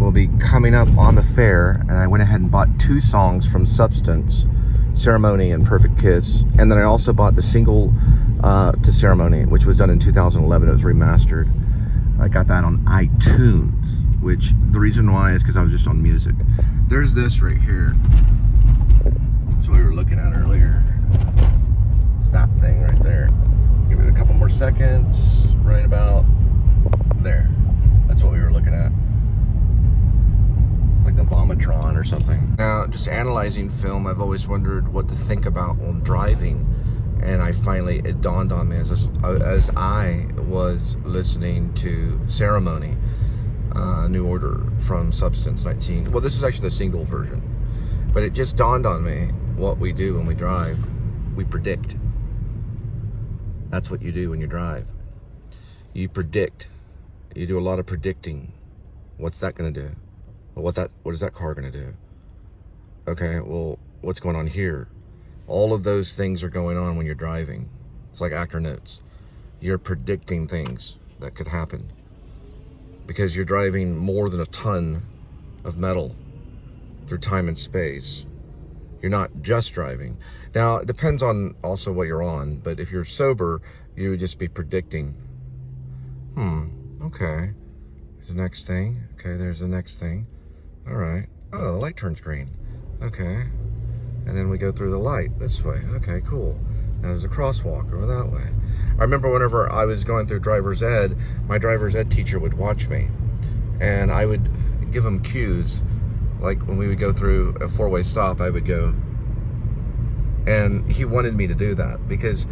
will be coming up on the fair, and I went ahead and bought 2 songs from Substance, Ceremony and Perfect Kiss, and then I also bought the single to Ceremony, which was done in 2011. It was remastered. I got that on iTunes, which the reason why is because I was just on music. There's this right here. That's what we were looking at earlier. It's that thing right there. Give it a couple more seconds. Right about there. That's what we were looking at. It's like the Vomitron or something. Now, just analyzing film, I've always wondered what to think about when driving. And it dawned on me as I was listening to Ceremony, New Order from Substance 19. Well, this is actually the single version. But it just dawned on me what we do when we drive. We predict. That's what you do when you drive. You predict. You do a lot of predicting. What's that going to do? Well, what is that car going to do? Okay, well, what's going on here? All of those things are going on when you're driving. It's like actor notes. You're predicting things that could happen because you're driving more than a ton of metal through time and space. You're not just driving. Now, it depends on also what you're on, but if you're sober, you would just be predicting. Okay. There's the next thing. Okay, there's the next thing. All right. Oh, the light turns green. Okay. And then we go through the light this way. Okay, cool. Now there's a crosswalk over that way. I remember whenever I was going through driver's ed, my driver's ed teacher would watch me. And I would give him cues. Like when we would go through a 4-way stop, I would go. And he wanted me to do that because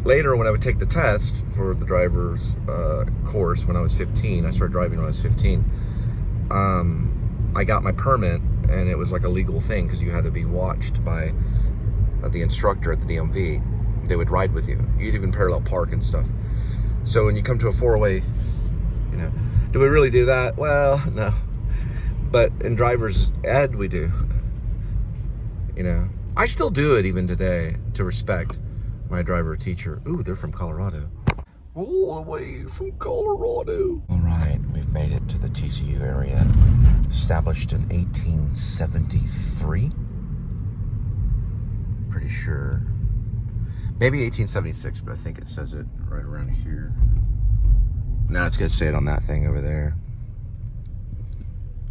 later when I would take the test for the driver's course when I was 15, I started driving when I was 15, I got my permit. And it was like a legal thing because you had to be watched by the instructor at the DMV. They would ride with you. You'd even parallel park and stuff. So when you come to a 4-way, do we really do that? Well, no. But in driver's ed, we do. I still do it even today to respect my driver teacher. Ooh, they're from Colorado. All the way from Colorado. All right, we've made it to the TCU area. Established in 1873. Pretty sure. Maybe 1876, but I think it says it right around here. Now it's going to say it on that thing over there.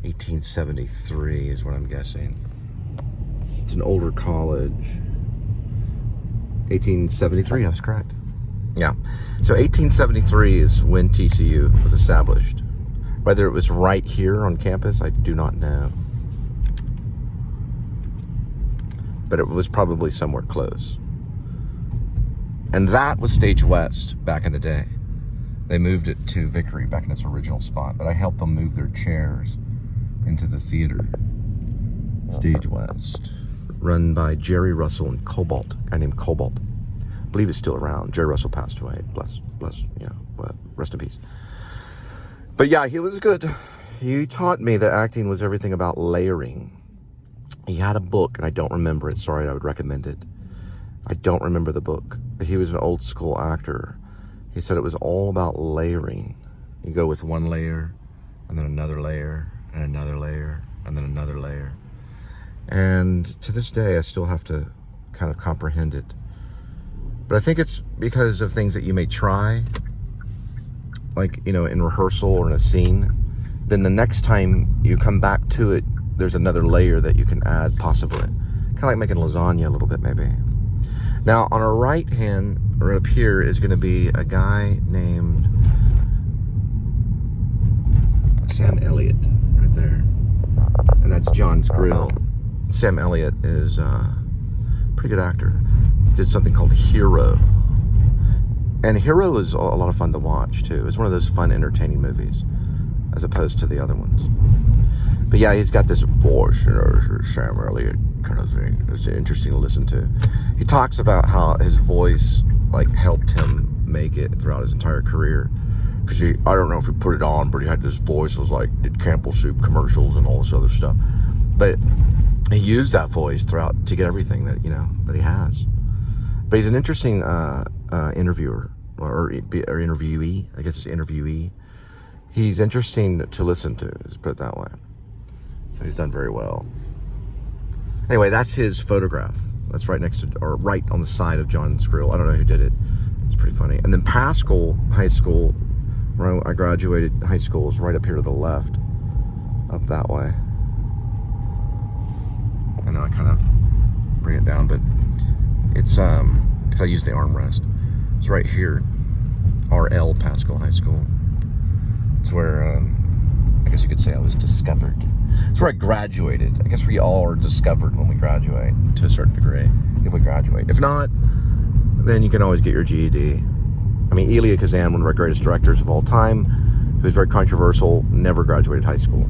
1873 is what I'm guessing. It's an older college. 1873, that's correct. Yeah, so 1873 is when TCU was established. Whether it was right here on campus, I do not know. But it was probably somewhere close. And that was Stage West back in the day. They moved it to Vickery back in its original spot, but I helped them move their chairs into the theater. Stage West, run by Jerry Russell and Cobalt, a guy named Cobalt. I believe he's still around. Jerry Russell passed away. Bless, rest in peace. But yeah, he was good. He taught me that acting was everything about layering. He had a book, and I don't remember it. Sorry, I would recommend it. I don't remember the book. He was an old school actor. He said it was all about layering. You go with one layer, and then another layer, and another layer, and then another layer. And to this day, I still have to kind of comprehend it. But I think it's because of things that you may try, like, in rehearsal or in a scene. Then the next time you come back to it, there's another layer that you can add, possibly. Kind of like making lasagna a little bit, maybe. Now, on our right hand, right up here, is going to be a guy named Sam Elliott, right there. And that's John's Grill. Sam Elliott is a pretty good actor. Did something called Hero. And Hero is a lot of fun to watch, too. It's one of those fun, entertaining movies, as opposed to the other ones. But yeah, he's got this voice, Sam Elliott kind of thing. It's interesting to listen to. He talks about how his voice, helped him make it throughout his entire career. Because I don't know if he put it on, but he had this voice that was did Campbell Soup commercials and all this other stuff. But he used that voice throughout to get everything that, that he has. But he's an interesting interviewer, or interviewee. I guess it's interviewee. he's interesting to listen to, let's put it that way. So he's done very well. Anyway, that's his photograph. That's right next to, or right on the side of John Skrill. I don't know who did it. It's pretty funny. And then Pascal High School, where I graduated high school, is right up here to the left, up that way. I know I kind of bring it down, but it's, because I use the armrest. It's right here, RL Pascal High School. It's where, I guess you could say I was discovered. It's where I graduated. I guess we all are discovered when we graduate, to a certain degree, if we graduate. If not, then you can always get your GED. I mean, Elia Kazan, one of our greatest directors of all time, who was very controversial, never graduated high school.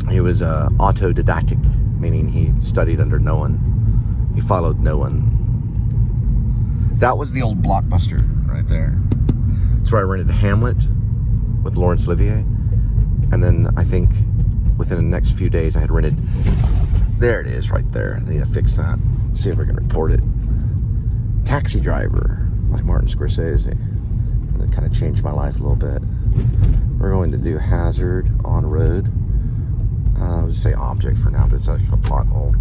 He was autodidactic, meaning he studied under no one. He followed no one. That was the old Blockbuster right there. It's where I rented Hamlet with Laurence Olivier. And then I think within the next few days I had rented, there it is right there. I need to fix that. See if we can report it. Taxi Driver by Martin Scorsese. And it kind of changed my life a little bit. We're going to do Hazard on Road. I'll just say Object for now, but it's actually a pothole.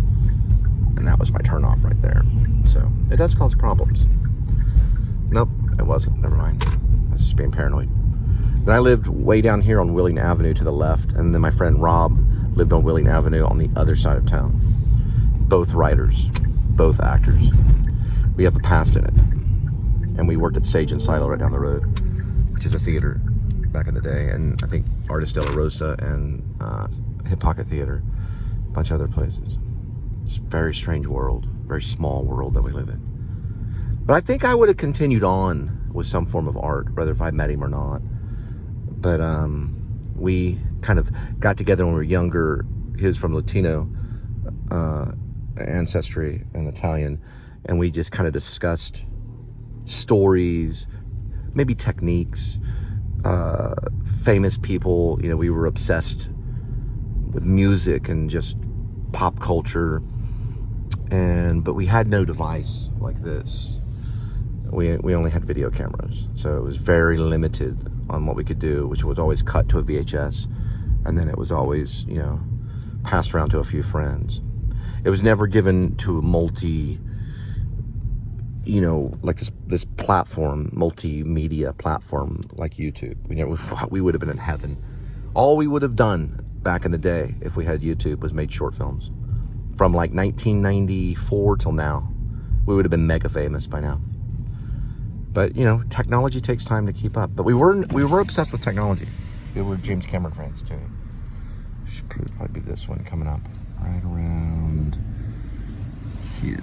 And that was my turnoff right there. So it does cause problems. Nope, it wasn't. Never mind. I was just being paranoid. Then I lived way down here on Willing Avenue to the left, and then my friend Rob lived on Willing Avenue on the other side of town. Both writers, both actors. We have the past in it. And we worked at Sage and Silo right down the road, which is a theater back in the day, and I think Artist de la Rosa and Hip Pocket Theater, a bunch of other places. It's a very strange world, very small world that we live in. But I think I would have continued on with some form of art, whether if I met him or not. But we kind of got together when we were younger. He was from Latino ancestry and Italian, and we just kind of discussed stories, maybe techniques, famous people. You know, we were obsessed with music and just pop culture, but we had no device like this. We only had video cameras, so it was very limited on what we could do, which was always cut to a VHS, and then it was always, you know, passed around to a few friends. It was never given to a multi, you know, like this platform, multimedia platform like YouTube. We thought we would have been in heaven. All we would have done back in the day if we had YouTube was made short films. From like 1994 till now, we would have been mega famous by now. But, you know, technology takes time to keep up. But we were obsessed with technology. We were James Cameron fans, too. Should probably be this one coming up right around here.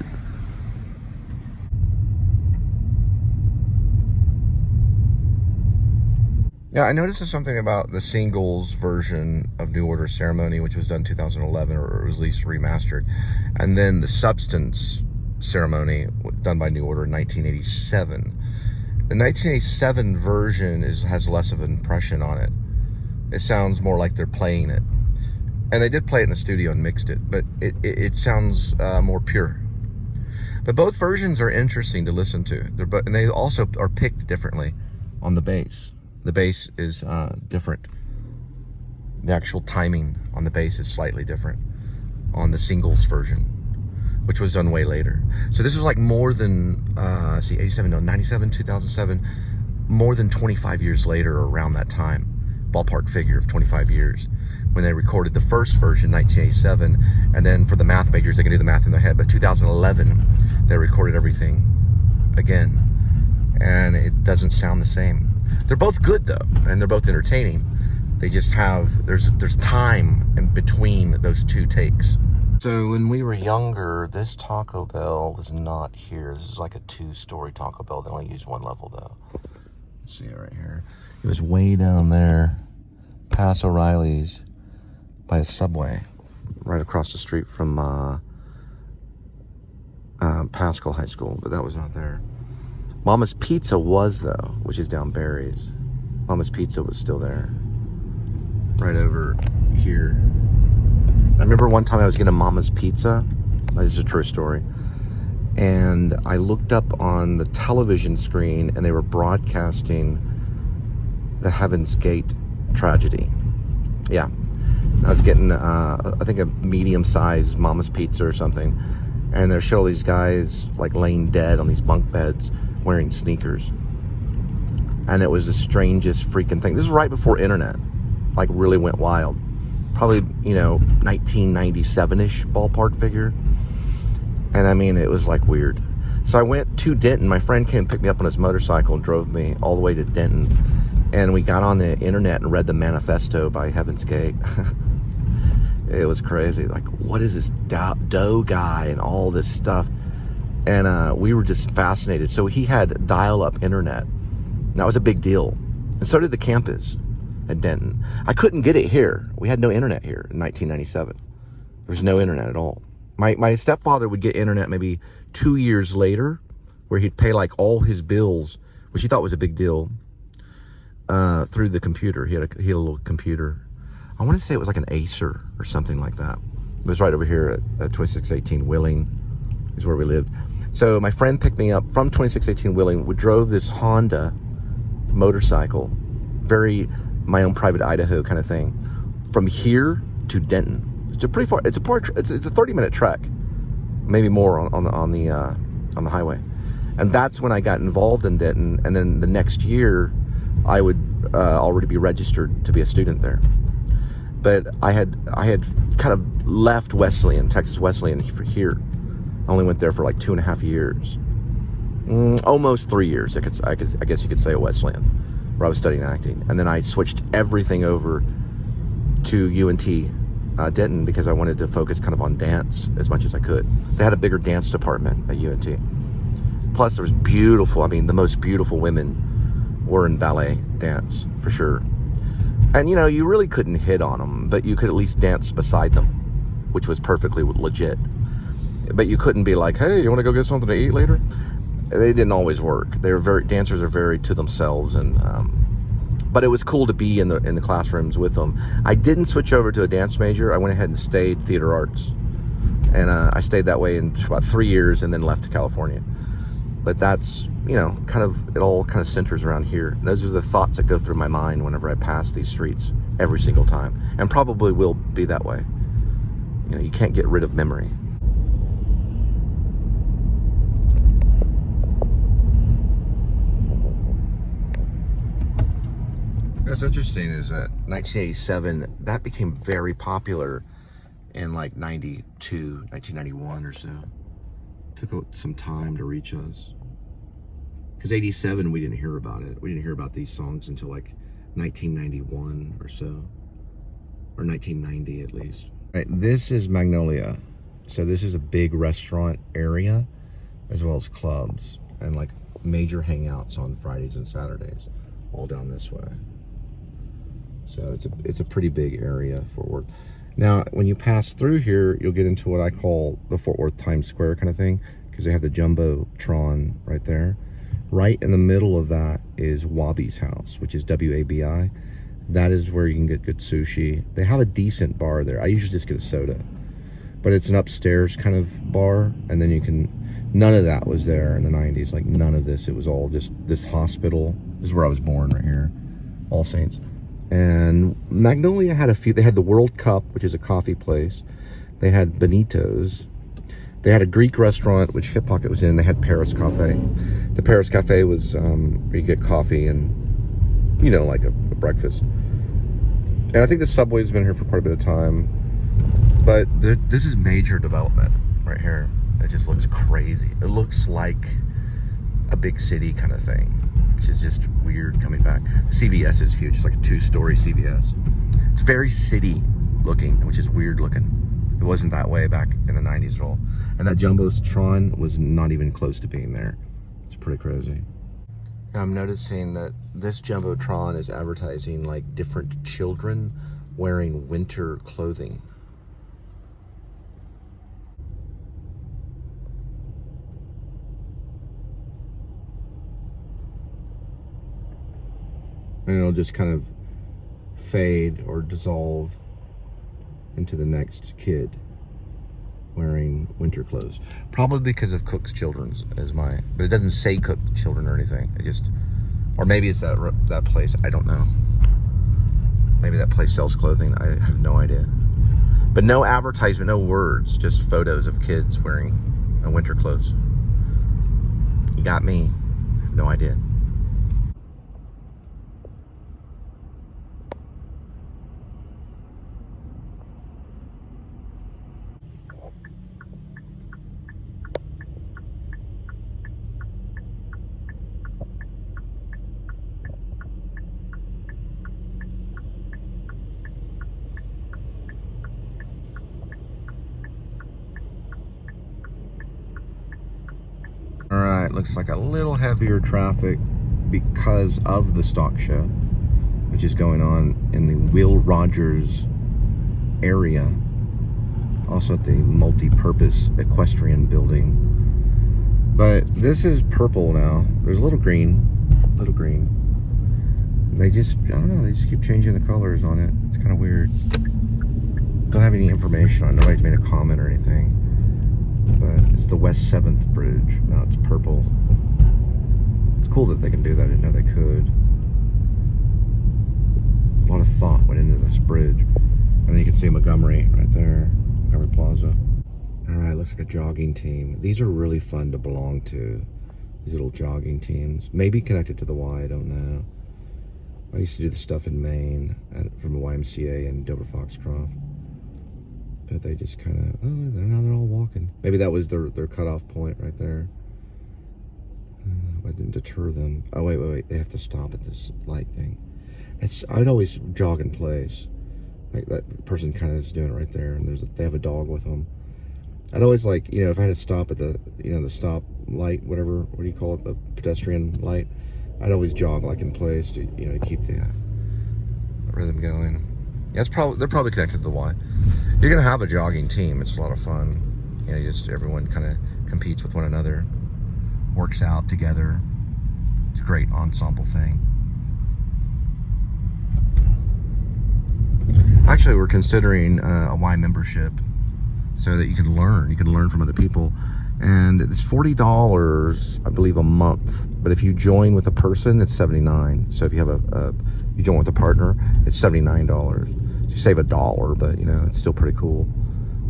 Yeah, I noticed something about the singles version of New Order Ceremony, which was done in 2011, or was at least remastered. And then the Substance Ceremony, done by New Order in 1987. The 1987 version has less of an impression on it. It sounds more like they're playing it. And they did play it in the studio and mixed it, but it sounds more pure. But both versions are interesting to listen to. And they also are picked differently on the bass. The bass is different. The actual timing on the bass is slightly different on the singles version, which was done way later. So this was like more than, 97, 2007, more than 25 years later, or around that time, ballpark figure of 25 years, when they recorded the first version, 1987, and then for the math majors, they can do the math in their head, but 2011, they recorded everything again, and it doesn't sound the same. They're both good though, and they're both entertaining. They just have, there's time in between those two takes. So when we were younger, this Taco Bell was not here. This is like a 2-story Taco Bell. They only used one level though. Let's see it right here. It was way down there, past O'Reilly's, by a Subway, right across the street from Pascal High School, but that was not there. Mama's Pizza was though, which is down Barry's. Mama's Pizza was still there, right over here. I remember one time I was getting Mama's Pizza. This is a true story. And I looked up on the television screen and they were broadcasting the Heaven's Gate tragedy. Yeah. I was getting, I think, a medium-sized Mama's Pizza or something. And there showed all these guys, like, laying dead on these bunk beds wearing sneakers. And it was the strangest freaking thing. This is right before internet, like, really went wild. Probably, 1997-ish ballpark figure. And I mean, it was like weird. So I went to Denton. My friend came and picked me up on his motorcycle and drove me all the way to Denton. And we got on the internet and read the manifesto by Heaven's Gate. It was crazy. Like, what is this Doe guy and all this stuff? And we were just fascinated. So he had dial-up internet. That was a big deal. And so did the campus at Denton. I couldn't get it here. We had no internet here in 1997. There was no internet at all. My stepfather would get internet maybe 2 years later, where he'd pay like all his bills, which he thought was a big deal, through the computer. He had a little computer. I want to say it was like an Acer or something like that. It was right over here at 2618 Willing is where we lived. So my friend picked me up from 2618 Willing. We drove this Honda motorcycle, very my own private Idaho kind of thing, from here to Denton. It's a pretty far. It's a 30-minute trek, maybe more on the highway. And that's when I got involved in Denton. And then the next year, I would already be registered to be a student there. But I had kind of left Wesleyan, Texas Wesleyan, for here. I only went there for like 2.5 years, almost 3 years. I guess you could say at Wesleyan, where I was studying acting. And then I switched everything over to UNT Denton because I wanted to focus kind of on dance as much as I could. They had a bigger dance department at UNT. Plus, there was beautiful. I mean, the most beautiful women were in ballet dance for sure. And you really couldn't hit on them, but you could at least dance beside them, which was perfectly legit. But you couldn't be like, "Hey, you want to go get something to eat later?" They didn't always work. Dancers are very to themselves, and but it was cool to be in the classrooms with them. I didn't switch over to a dance major. I went ahead and stayed theater arts, and I stayed that way in about 3 years, and then left to California. But that's it all kind of centers around here. And those are the thoughts that go through my mind whenever I pass these streets every single time, and probably will be that way. You can't get rid of memory. What's interesting is that 1987, that became very popular in like 92, 1991 or so. Took some time to reach us. Because 87, we didn't hear about it. We didn't hear about these songs until like 1991 or so. Or 1990 at least. Right, this is Magnolia. So this is a big restaurant area, as well as clubs. And like major hangouts on Fridays and Saturdays. All down this way. So it's a pretty big area, Fort Worth. Now, when you pass through here, you'll get into what I call the Fort Worth Times Square kind of thing, because they have the Jumbotron right there. Right in the middle of that is Wabi's house, which is W-A-B-I. That is where you can get good sushi. They have a decent bar there. I usually just get a soda, but it's an upstairs kind of bar, and then you can. None of that was there in the 90s. Like none of this. It was all just this hospital. This is where I was born, right here, All Saints. And Magnolia had a few. They had the World Cup, which is a coffee place. They had Benito's. They had a Greek restaurant, which Hip Pocket was in. They had Paris Cafe. The Paris Cafe was where you get coffee and, like a breakfast. And I think the subway's been here for quite a bit of time. But this is major development right here. It just looks crazy. It looks like a big city kind of thing, which is just weird coming back. The CVS is huge. It's like a 2-story CVS. It's very city looking, which is weird looking. It wasn't that way back in the 90s at all. And that Jumbotron was not even close to being there. It's pretty crazy. I'm noticing that this Jumbotron is advertising like different children wearing winter clothing. And it'll just kind of fade or dissolve into the next kid wearing winter clothes. Probably because of Cook's Children's but it doesn't say Cook's Children or anything. It just Or maybe it's that place. I don't know. Maybe that place sells clothing. I have no idea. But no advertisement, no words, just photos of kids wearing winter clothes. You got me. I have no idea. All right, looks like a little heavier traffic because of the stock show, which is going on in the Will Rogers area, also at the multi-purpose equestrian building. But this is purple now. There's a little green. They just, I don't know, they just keep changing the colors on it. It's kind of weird. Don't have any information on it. Nobody's made a comment or anything. But it's the West 7th Bridge. Now it's purple. It's cool that they can do that. I didn't know they could. A lot of thought went into this bridge. And then you can see Montgomery right there. Montgomery Plaza. Alright, looks like a jogging team. These are really fun to belong to. These little jogging teams. Maybe connected to the Y, I don't know. I used to do the stuff in Maine from the YMCA and Dover Foxcroft. But they just kind of, now they're all walking. Maybe that was their cutoff point right there. I didn't deter them. Oh, wait. They have to stop at this light thing. I'd always jog in place. Like that person kind of is doing it right there. And they have a dog with them. I'd always like, if I had to stop at the stop light, whatever, what do you call it? The pedestrian light. I'd always jog like in place to, to keep the rhythm going. Yeah, they're probably connected to the Y. You're gonna have a jogging team. It's a lot of fun. Just everyone kind of competes with one another, works out together. It's a great ensemble thing. Actually, we're considering a Y membership so that you can learn. You can learn from other people, and it's $40, I believe, a month. But if you join with a person, it's $79. So if you have you join with a partner, it's $79. You save $1, but it's still pretty cool.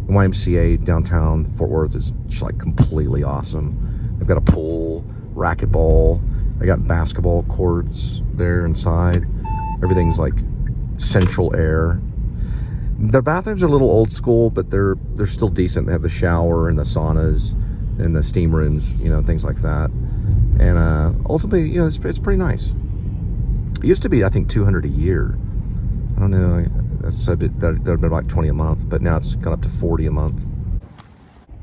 The YMCA downtown Fort Worth is just like completely awesome. They've got a pool, racquetball. They got basketball courts there inside. Everything's like central air. Their bathrooms are a little old school, but they're still decent. They have the shower and the saunas and the steam rooms, things like that. And ultimately, it's pretty nice. It used to be, I think, $200 a year. I don't know. That'd been like $20 a month, but now it's gone up to $40 a month.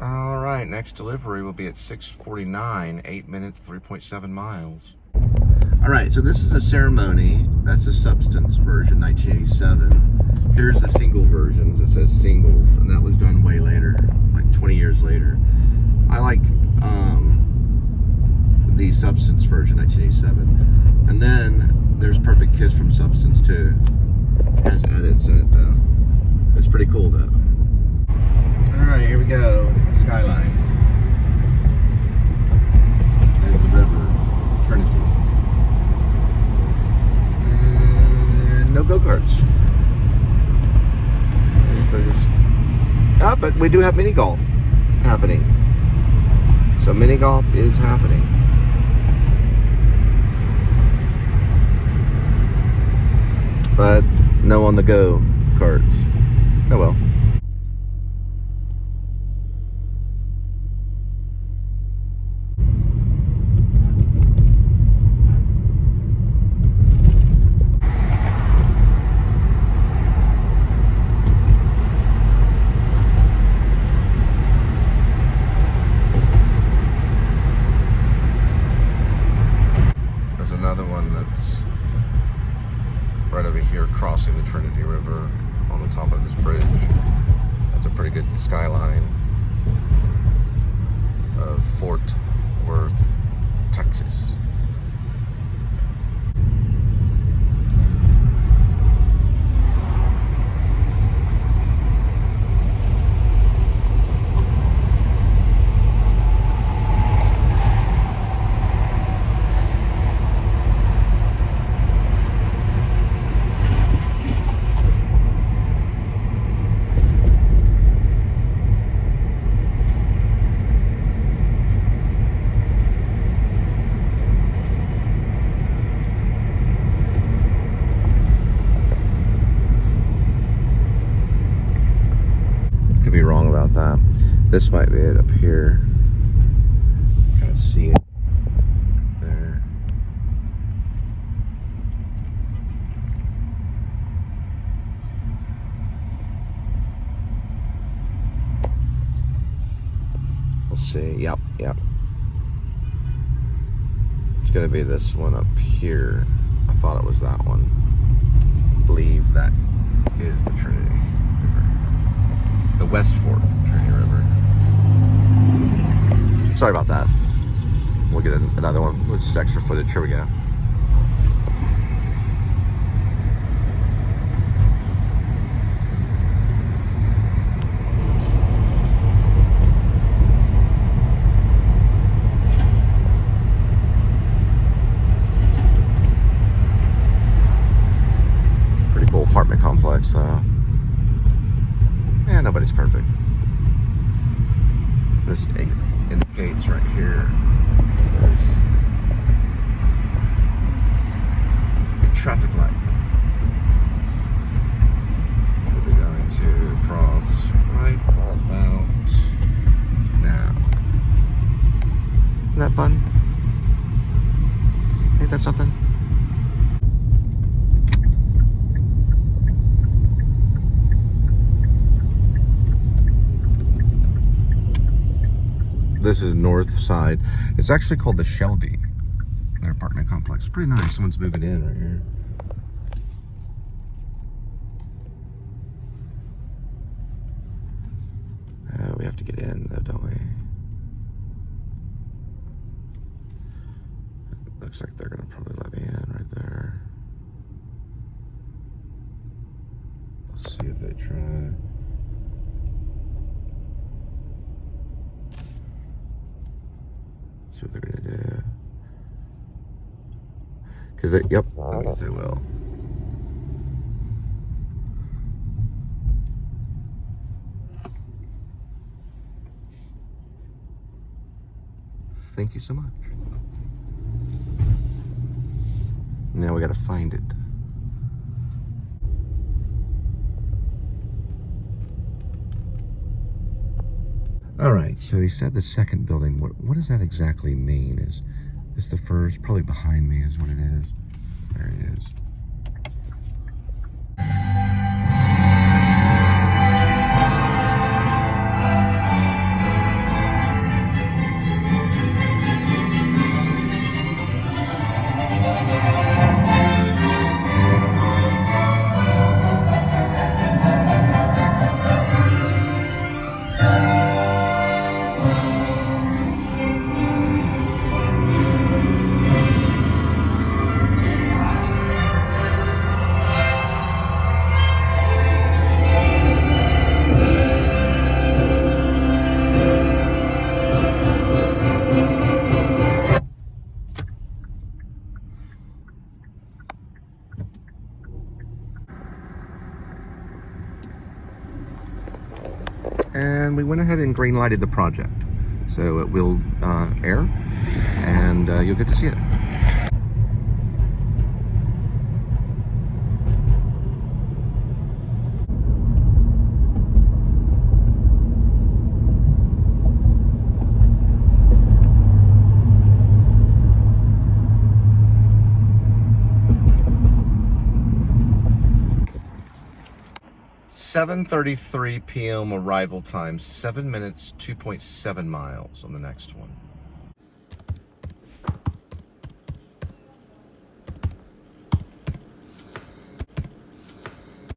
All right, next delivery will be at 6:49, 8 minutes, 3.7 miles. All right, so this is a Ceremony. That's the Substance version, 1987. Here's the single versions. It says singles, and that was done way later, like 20 years later. I like the Substance version, 1987. And then there's Perfect Kiss from Substance too. It has edits in it though. It's pretty cool though. Alright, here we go. The skyline. There's the river, Trinity. And no go-karts. So but we do have mini golf happening. So mini golf is happening. But no on the go carts. Oh well. There's another one that's right over here crossing the Trinity River on the top of this bridge. That's a pretty good skyline of Fort Worth, Texas. This might be it up here. Kind of see it there. We'll see. Yep. It's gonna be this one up here. I thought it was that one. I believe that is the Trinity River. The West Fork Trinity River. Sorry about that. We'll get another one with just extra footage. Here we go. Apartment complex, though. Yeah, nobody's perfect. This indicates right here there's a traffic light. We'll be going to cross right about now. Isn't that fun? Ain't that something? This is north side. It's actually called the Shelby, their apartment complex. Pretty nice. Someone's moving in right here. We have to get in though, don't we? Looks like they're gonna probably let me in right there. Let's see if they try. See what they're gonna do. Cause they, yep, that means they will. Thank you so much. Now we gotta find it. All right, so he said the second building. What does that exactly mean? Is this the first? Probably behind me is what it is. There it is. And we went ahead and green lighted the project. So it will air and you'll get to see it. (7:33 p.m. arrival time, 7 minutes, 2.7 miles on the next one.